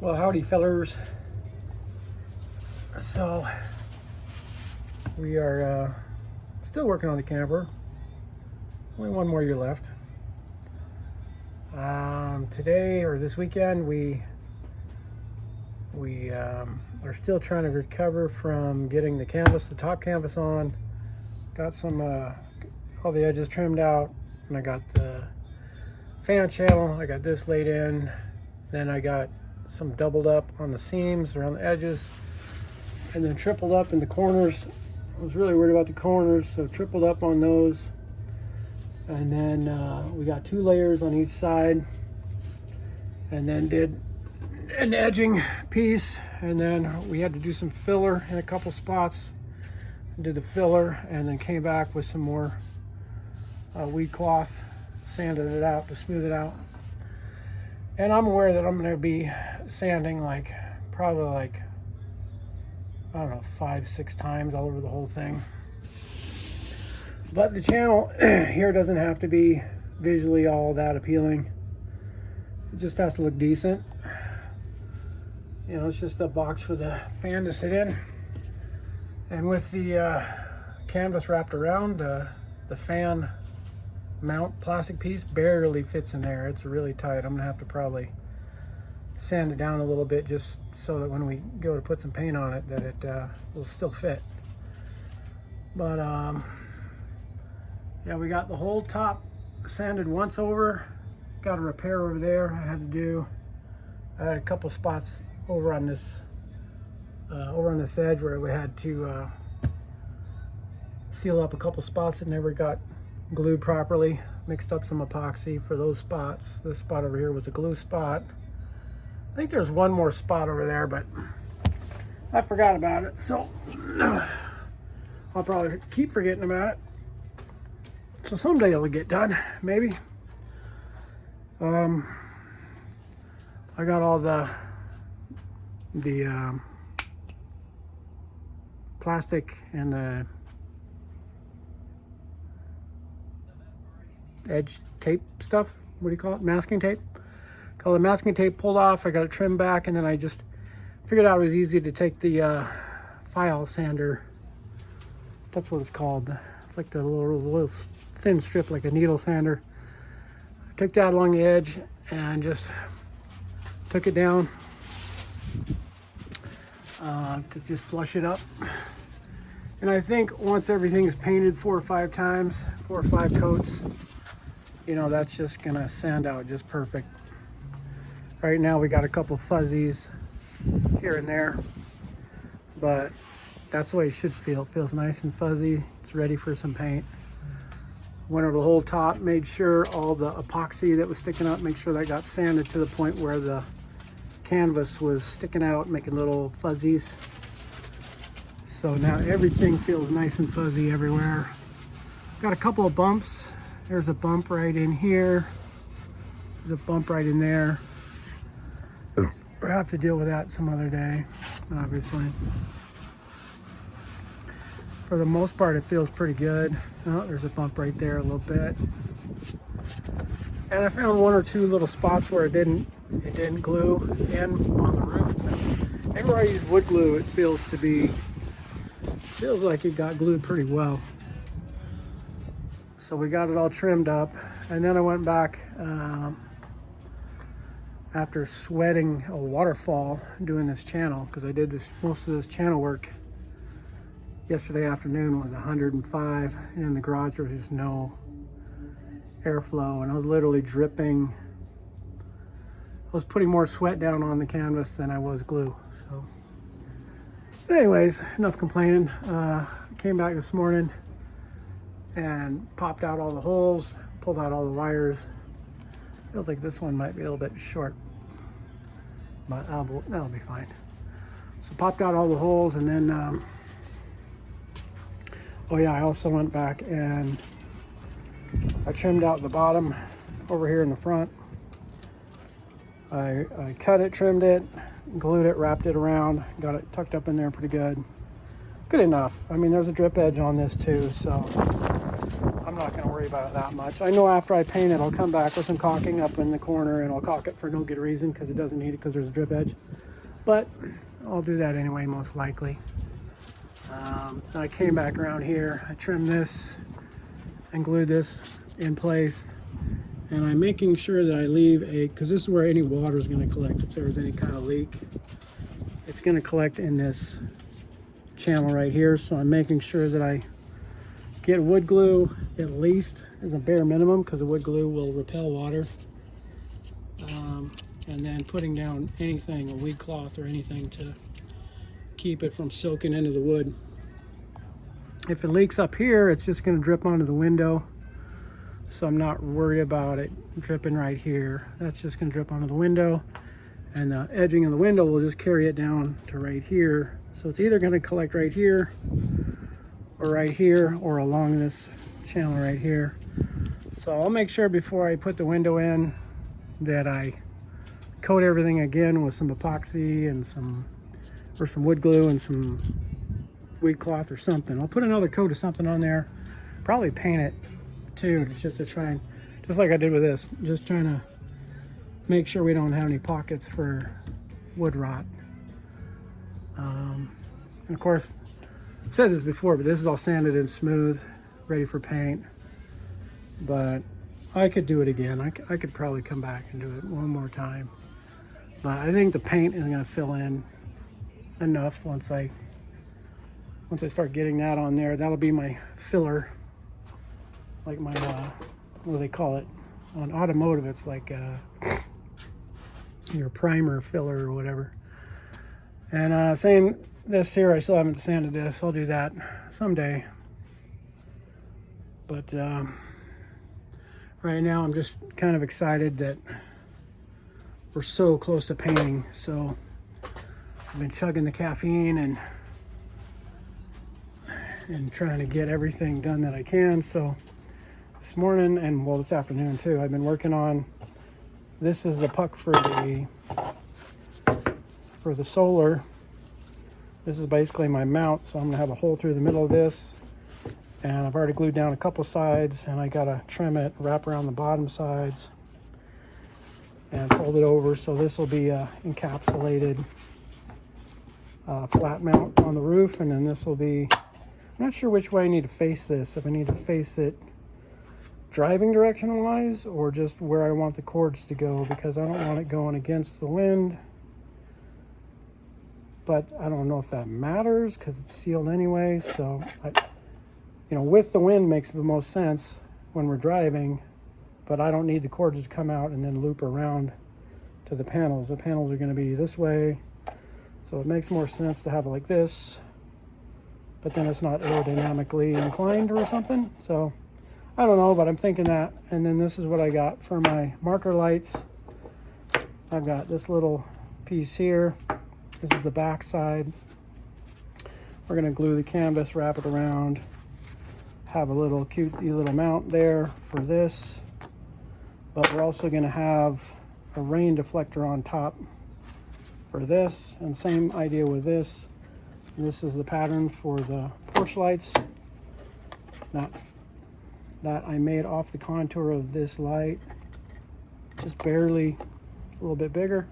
Well, howdy fellers. So we are still working on the camper. Only one more year left. Today or this weekend we are still trying to recover from getting the top canvas on. Got some all the edges trimmed out, and I got the fan channel. I got this laid in. Then I got some doubled up on the seams around the edges, and then tripled up in the corners. I was really worried about the corners, so tripled up on those. And then we got 2 layers on each side, and then did an edging piece, and then we had to do some filler in a couple spots. Did the filler, and then came back with some more weed cloth, sanded it out to smooth it out. And I'm aware that I'm going to be sanding probably I don't know, 5-6 times all over the whole thing. But the channel here doesn't have to be visually all that appealing. It just has to look decent. You know, it's just a box for the fan to sit in. And with the canvas wrapped around, the fan mount plastic piece barely fits in there. It's really tight. I'm gonna have to probably sand it down a little bit just so that when we go to put some paint on it that it will still fit. But yeah, we got the whole top sanded once over. Got a repair over there I had to do. I had a couple spots over on this edge where we had to seal up a couple spots that never got glued properly. Mixed up some epoxy for those spots. This spot over here was a glue spot. I think there's one more spot over there, but I forgot about it, so I'll probably keep forgetting about it. So someday it'll get done, maybe. I got all the plastic and the edge tape stuff. What do you call it? Masking tape. Got all the masking tape pulled off. I got it trimmed back, and then I just figured out it was easy to take the file sander. That's what it's called. It's like the little thin strip, like a needle sander. I took that along the edge and just took it down to just flush it up. And I think once everything is painted 4 or 5 times, 4 or 5 coats, you know, that's just gonna sand out just perfect. Right now we got a couple fuzzies here and there, but that's the way it should feel. It feels nice and fuzzy. It's ready for some paint. Went over the whole top, made sure all the epoxy that was sticking up, make sure that got sanded to the point where the canvas was sticking out, making little fuzzies. So now everything feels nice and fuzzy everywhere. Got a couple of bumps. There's a bump right in here. There's a bump right in there. We'll have to deal with that some other day, obviously. For the most part, it feels pretty good. Oh, there's a bump right there a little bit. And I found 1 or 2 little spots where it didn't glue in on the roof. But everywhere I use wood glue, it feels like it got glued pretty well. So we got it all trimmed up, and then I went back after sweating a waterfall doing this channel, because I did most of this channel work yesterday afternoon. Was 105, and in the garage there was just no airflow, and I was literally dripping. I was putting more sweat down on the canvas than I was glue. So but anyways, enough complaining. Came back this morning and popped out all the holes, pulled out all the wires. Feels like this one might be a little bit short, but that'll be fine. So popped out all the holes, and then oh yeah, I also went back and I trimmed out the bottom over here in the front. I cut it, trimmed it, glued it, wrapped it around, got it tucked up in there pretty good. Good enough. I mean, there's a drip edge on this too, so I'm not going to worry about it that much. I know after I paint it, I'll come back with some caulking up in the corner, and I'll caulk it for no good reason because it doesn't need it because there's a drip edge. But I'll do that anyway, most likely. I came back around here. I trimmed this and glued this in place. And I'm making sure that I leave because this is where any water is going to collect. If there's any kind of leak, it's going to collect in this channel right here. So I'm making sure that I get wood glue at least as a bare minimum, because the wood glue will repel water. And then putting down anything, a weed cloth or anything, to keep it from soaking into the wood. If it leaks up here, it's just going to drip onto the window. So I'm not worried about it dripping right here. That's just going to drip onto the window, and the edging of the window will just carry it down to right here. So it's either going to collect right here or along this channel right here. So I'll make sure before I put the window in that I coat everything again with some epoxy and some wood glue and some weed cloth or something. I'll put another coat of something on there, probably paint it too, just to try and, just like I did with this, just trying to make sure we don't have any pockets for wood rot. And of course, I've said this before, but this is all sanded and smooth, ready for paint. But I could do it again. I could probably come back and do it one more time. But I think the paint is going to fill in enough once I start getting that on there. That'll be my filler, like my what do they call it on automotive? It's like your primer filler or whatever. And same this here, I still haven't sanded this. I'll do that someday. But right now I'm just kind of excited that we're so close to painting. So I've been chugging the caffeine and trying to get everything done that I can. So this morning, and well, this afternoon too, I've been working on, this is the puck for the solar. This is basically my mount, so I'm gonna have a hole through the middle of this, and I've already glued down a couple sides, and I gotta trim it, wrap around the bottom sides, and fold it over. So this will be a encapsulated flat mount on the roof, and then this will be, I'm not sure which way I need to face this, if I need to face it driving direction wise or just where I want the cords to go, because I don't want it going against the wind. But I don't know if that matters because it's sealed anyway. So with the wind makes the most sense when we're driving, but I don't need the cords to come out and then loop around to the panels. The panels are going to be this way, so it makes more sense to have it like this, but then it's not aerodynamically inclined or something. So I don't know, but I'm thinking that. And then this is what I got for my marker lights. I've got this little piece here. This is the back side. We're gonna glue the canvas, wrap it around, have a little cute little mount there for this. But we're also gonna have a rain deflector on top for this, and same idea with this. This is the pattern for the porch lights that I made off the contour of this light, just barely a little bit bigger.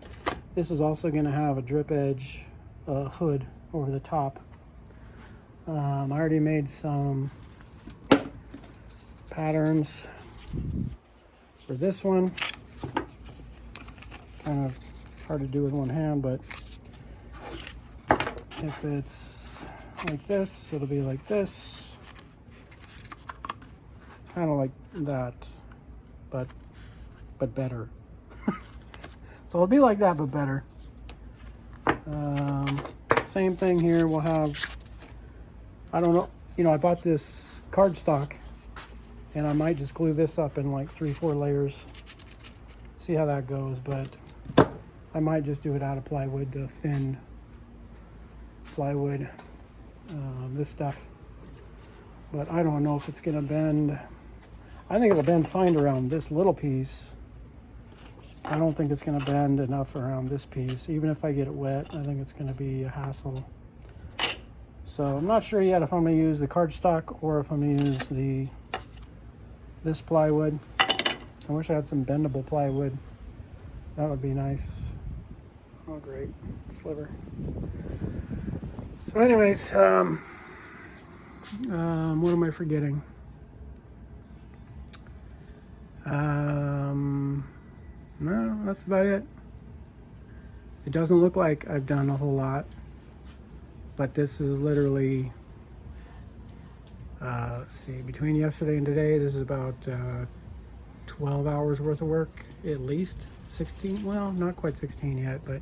This is also going to have a drip edge hood over the top. I already made some patterns for this one. Kind of hard to do with one hand, but if it's like this, it'll be like this. Kind of like that, but better. So it'll be like that, but better. Same thing here. We'll have, I don't know, I bought this cardstock, and I might just glue this up in like 3-4 layers. See how that goes, but I might just do it out of plywood, the thin plywood, this stuff. But I don't know if it's gonna bend. I think it'll bend fine around this little piece. I don't think it's going to bend enough around this piece. Even if I get it wet, I think it's going to be a hassle. So I'm not sure yet if I'm going to use the cardstock or if I'm going to use the this plywood. I wish I had some bendable plywood. That would be nice. Oh, great. Sliver. So anyways, what am I forgetting? No, that's about it. It doesn't look like I've done a whole lot, but this is literally, let's see, between yesterday and today, this is about 12 hours worth of work, at least 16, well, not quite 16 yet, but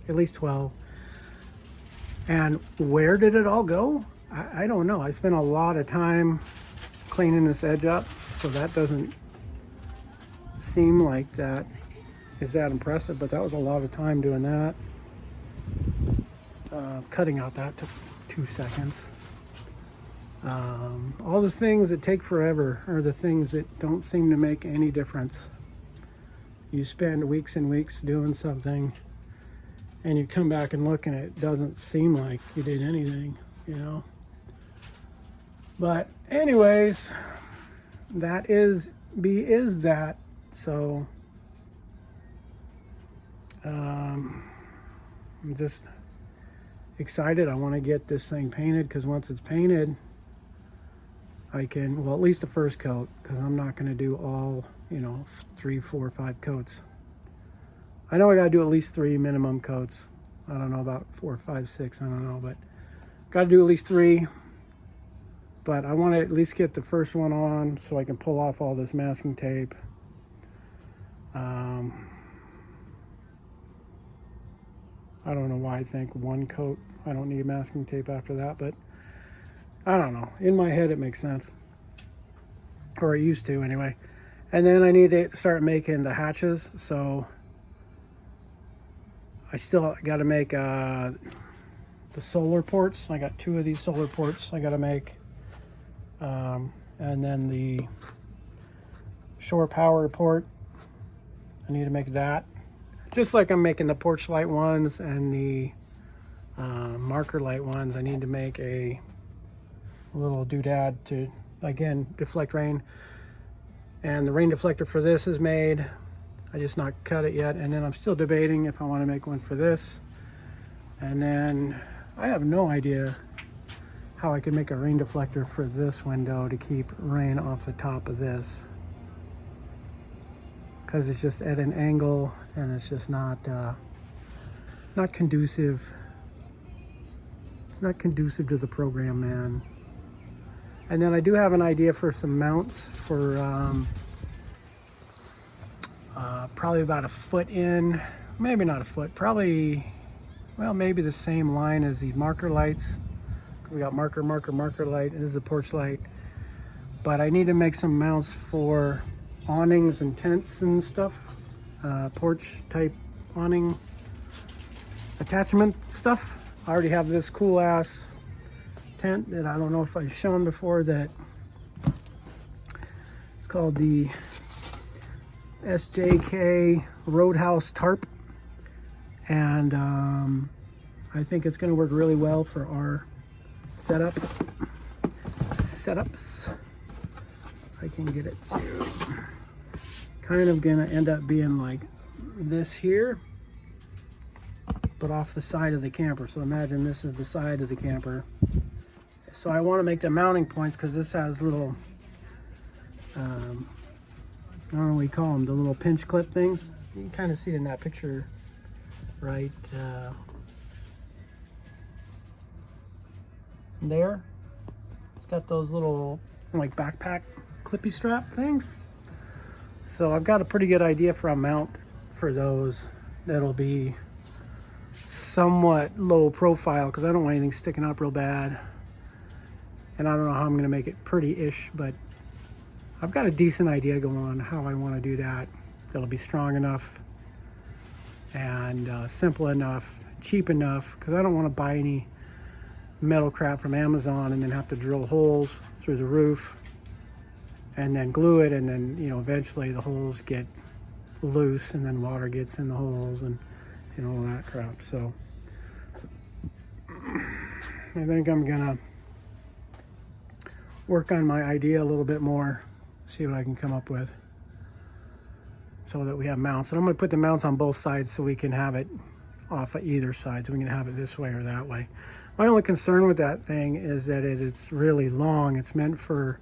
at least 12. And where did it all go? I don't know. I spent a lot of time cleaning this edge up, so that doesn't seem like that is that impressive, but that was a lot of time doing that. Cutting out that took 2 seconds. All the things that take forever are the things that don't seem to make any difference. You spend weeks and weeks doing something, and you come back and look, and it doesn't seem like you did anything, you know. But anyways, that is that. So I'm just excited. I want to get this thing painted, because once it's painted, I can, well, at least the first coat, because I'm not going to do all, you know, 3, 4, 5 coats. I know I got to do at least 3 minimum coats. I don't know about 4, 5, 6. I don't know, but got to do at least 3. But I want to at least get the first one on so I can pull off all this masking tape. I don't know why I think 1 coat, I don't need masking tape after that, but I don't know. In my head, it makes sense. Or it used to, anyway. And then I need to start making the hatches, so I still got to make the solar ports. I got 2 of these solar ports I got to make. And then the shore power port, I need to make that. Just like I'm making the porch light ones and the marker light ones, I need to make a little doodad to, again, deflect rain. And the rain deflector for this is made. I just not cut it yet. And then I'm still debating if I want to make one for this. And then I have no idea how I can make a rain deflector for this window to keep rain off the top of this, because it's just at an angle and it's just not conducive. It's not conducive to the program, man. And then I do have an idea for some mounts for probably about a foot in, maybe not a foot, probably, well, maybe the same line as these marker lights. We got marker light. This is a porch light. But I need to make some mounts for awnings and tents and stuff. Porch type awning attachment stuff. I already have this cool ass tent that I don't know if I've shown before, that it's called the SJK Roadhouse tarp. And I think it's going to work really well for our setups. I can get it to kind of gonna end up being like this here, but off the side of the camper. So imagine this is the side of the camper. So I want to make the mounting points, because this has little I don't know what you call them, the little pinch clip things. You can kind of see it in that picture right there. It's got those little like backpack clippy strap things. So I've got a pretty good idea for a mount for those that'll be somewhat low profile, because I don't want anything sticking up real bad. And I don't know how I'm going to make it pretty-ish, but I've got a decent idea going on how I want to do that. That'll be strong enough and simple enough, cheap enough, because I don't want to buy any metal crap from Amazon and then have to drill holes through the roof and then glue it, and then, you know, eventually the holes get loose and then water gets in the holes and, you know, all that crap. So I think I'm gonna work on my idea a little bit more See what I can come up with so that we have mounts. And I'm going to put the mounts on both sides so we can have it off of either side, so we can have it this way or that way. My only concern with that thing is that it's really long. It's meant for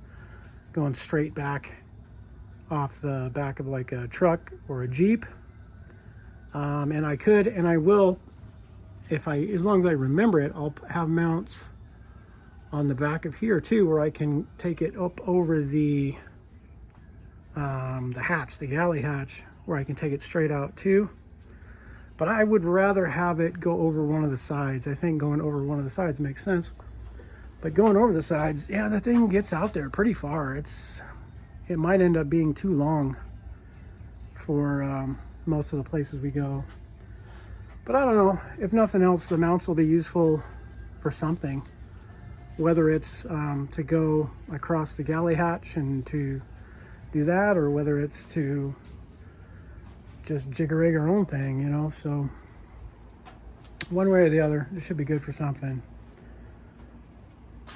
going straight back off the back of like a truck or a Jeep. And I could, and I will, as long as I remember it, I'll have mounts on the back of here too, where I can take it up over the hatch, the galley hatch, where I can take it straight out too. But I would rather have it go over one of the sides. I think going over one of the sides makes sense. But going over the sides, yeah, the thing gets out there pretty far. It might end up being too long for most of the places we go. But I don't know. If nothing else, the mounts will be useful for something. Whether it's to go across the galley hatch and to do that, or whether it's to just jigger-rig our own thing, you know. So one way or the other, it should be good for something.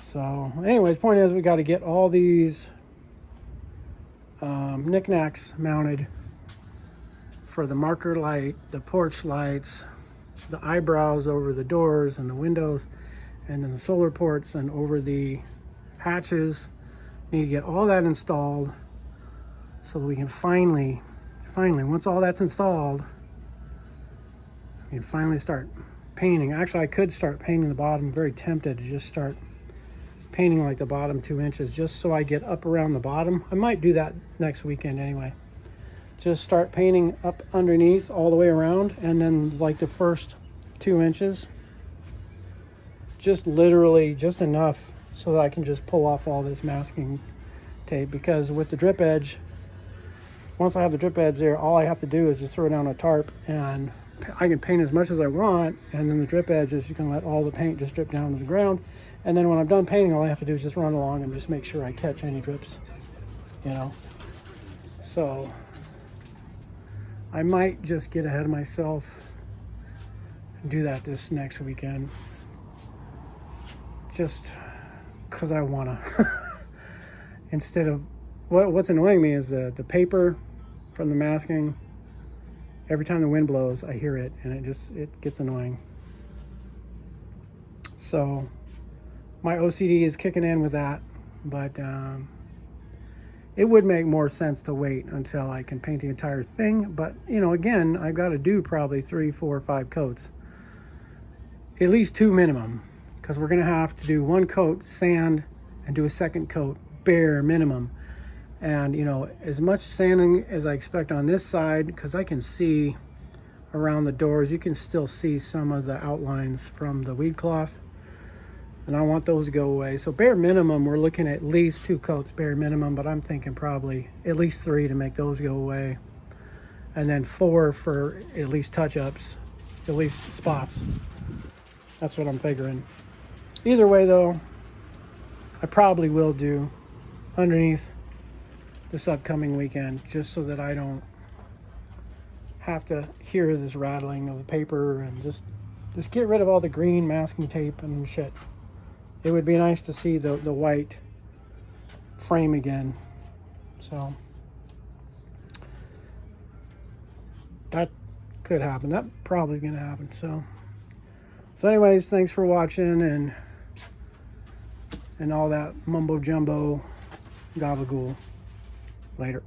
So anyways, point is, we got to get all these knickknacks mounted for the marker light, the porch lights, the eyebrows over the doors and the windows, and then the solar ports and over the hatches. Need to get all that installed so that we can finally, once all that's installed, we can finally start painting. Actually, I could start painting the bottom. I'm very tempted to just start painting like the bottom 2 inches, just so I get up around the bottom. I might do that next weekend anyway. Just start painting up underneath all the way around, and then like the first 2 inches, just literally just enough so that I can just pull off all this masking tape. Because with the drip edge, once I have the drip edge there, all I have to do is just throw down a tarp, and I can paint as much as I want, and then the drip edge is, you can let all the paint just drip down to the ground, and then when I'm done painting, all I have to do is just run along and just make sure I catch any drips, you know. So I might just get ahead of myself and do that this next weekend, just because I want to. Instead of, what's annoying me is the paper from the masking. Every time the wind blows, I hear it, and it gets annoying. So my OCD is kicking in with that, but it would make more sense to wait until I can paint the entire thing. But, you know, again, I've got to do probably 3, 4, 5 coats. At least 2 minimum, because we're going to have to do 1 coat, sand, and do a 2nd coat, bare minimum. And, you know, as much sanding as I expect on this side, because I can see around the doors, you can still see some of the outlines from the weed cloth, and I want those to go away. So bare minimum, we're looking at least 2 coats, bare minimum, but I'm thinking probably at least 3 to make those go away, and then 4 for at least touch-ups, at least spots. That's what I'm figuring. Either way, though, I probably will do underneath this upcoming weekend, just so that I don't have to hear this rattling of the paper, and just get rid of all the green masking tape and shit. It would be nice to see the white frame again. So that could happen. That probably is going to happen. So anyways, thanks for watching and all that mumbo jumbo gabagool. Later.